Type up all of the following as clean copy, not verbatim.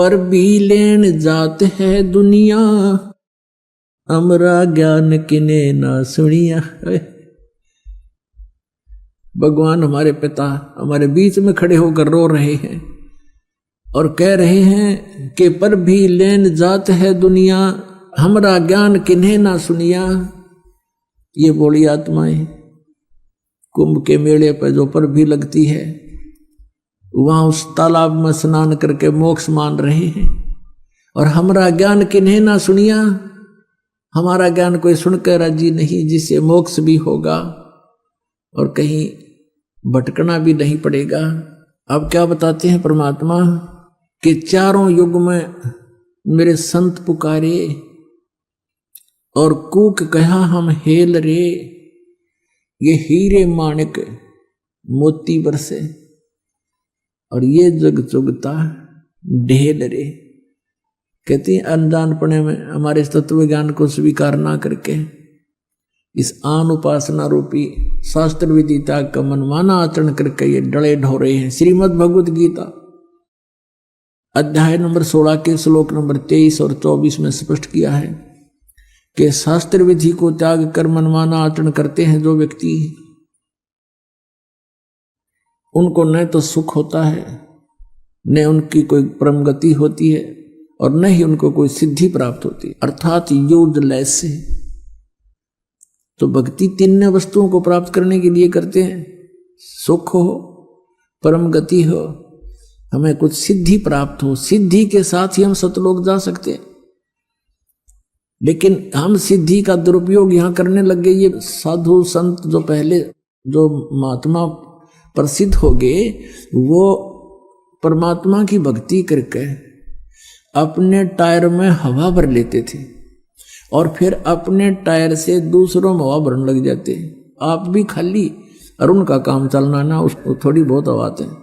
पर भी लेन जात है दुनिया, हमरा ज्ञान किने ना सुनिया। भगवान हमारे पिता हमारे बीच में खड़े होकर रो रहे हैं और कह रहे हैं कि पर भी लेन जात है दुनिया, हमरा ज्ञान किन्हें ना सुनिया। ये बोली आत्माएं कुंभ के मेले पर जो पर भी लगती है, वहां उस तालाब में स्नान करके मोक्ष मान रहे हैं। और हमरा ज्ञान किन्हें ना सुनिया, हमारा ज्ञान कोई सुनकर राजी नहीं, जिससे मोक्ष भी होगा और कहीं भटकना भी नहीं पड़ेगा। अब क्या बताते हैं परमात्मा कि चारों युग में मेरे संत पुकारे और कूक कहा हम हेल रे, ये हीरे माणिक मोती बरसे और ये जग चुगता ढेल रे। कहती हैं अनजानपने में हमारे तत्व ज्ञान को स्वीकार ना करके इस आन उपासना रूपी शास्त्र विधि त्याग का मनमाना आचरण करके ये डले ढोरे हैं। श्रीमद् भगवत गीता अध्याय नंबर 16 के श्लोक नंबर 23 और 24 में स्पष्ट किया है कि शास्त्र विधि को त्याग कर मनमाना आचरण करते हैं जो व्यक्ति, उनको न तो सुख होता है, न उनकी कोई परम गति होती है और न ही उनको कोई सिद्धि प्राप्त होती है, अर्थात यूजलेस है। तो भक्ति तीन वस्तुओं को प्राप्त करने के लिए करते हैं, सुख हो, परम गति हो, हमें कुछ सिद्धि प्राप्त हो। सिद्धि के साथ ही हम सतलोक जा सकते हैं, लेकिन हम सिद्धि का दुरुपयोग यहां करने लग गए। ये साधु संत जो पहले जो महात्मा प्रसिद्ध हो गए, वो परमात्मा की भक्ति करके अपने टायर में हवा भर लेते थे और फिर अपने टायर से दूसरों में हवा भरने लग जाते। आप भी खाली और उनका काम चलना ना, उसको थोड़ी बहुत हवा आते हैं।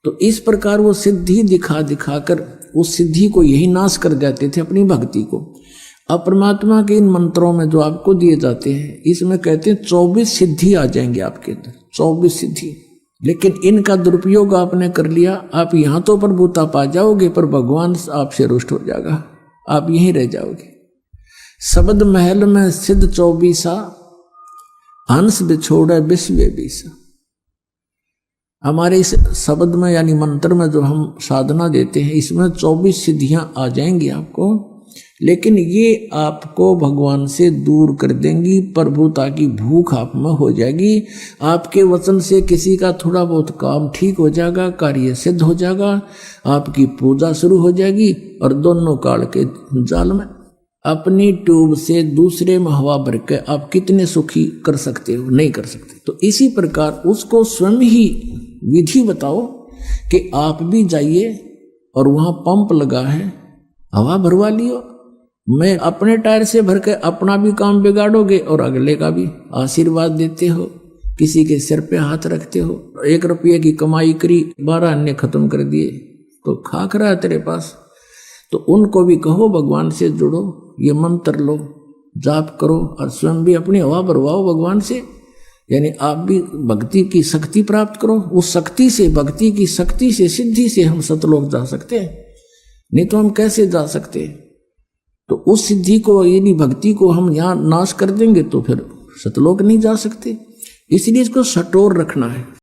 तो इस प्रकार वो सिद्धि दिखा दिखा कर उस सिद्धि को यही नाश कर देते थे, अपनी भक्ति को। अब परमात्मा के इन मंत्रों में जो आपको दिए जाते हैं, इसमें कहते हैं 24 सिद्धि आ जाएंगे आपके अंदर, 24 सिद्धि। लेकिन इनका दुरुपयोग आपने कर लिया, आप यहां तो प्रभुता पा जाओगे पर भगवान आपसे रुष्ट हो जाएगा, आप यहीं रह जाओगे। शब्द महल में सिद्ध 24, हंस बिछोड़े विश्व बीसा। हमारे इस शब्द में यानी मंत्र में जो हम साधना देते हैं, इसमें 24 सिद्धियां आ जाएंगी आपको, लेकिन ये आपको भगवान से दूर कर देंगी। प्रभुता की भूख आप में हो जाएगी। आपके वचन से किसी का थोड़ा बहुत काम ठीक हो जाएगा, कार्य सिद्ध हो जाएगा, आपकी पूजा शुरू हो जाएगी और दोनों काल के जाल में अपनी ट्यूब से दूसरे में हवा भर के आप कितने सुखी कर सकते हो? नहीं कर सकते। तो इसी प्रकार उसको स्वयं ही विधि बताओ कि आप भी जाइए और वहां पंप लगा है, हवा भरवा लियो। मैं अपने टायर से भर के अपना भी काम बिगाड़ोगे और अगले का भी। आशीर्वाद देते हो, किसी के सिर पे हाथ रखते हो, 1 रुपये की कमाई करी, 12 अन्य खत्म कर दिए, तो खाक रहा है तेरे पास। तो उनको भी कहो भगवान से जुड़ो, ये मंत्र लो, जाप करो और स्वयं भी अपनी हवा भरवाओ भगवान से। यानी आप भी भक्ति की शक्ति प्राप्त करो। उस शक्ति से, भक्ति की शक्ति से, सिद्धि से हम सतलोक जा सकते हैं, नहीं तो हम कैसे जा सकते? तो उस सिद्धि को, यदि भक्ति को हम यहाँ नाश कर देंगे तो फिर सतलोक नहीं जा सकते। इसलिए इसको सटोर रखना है।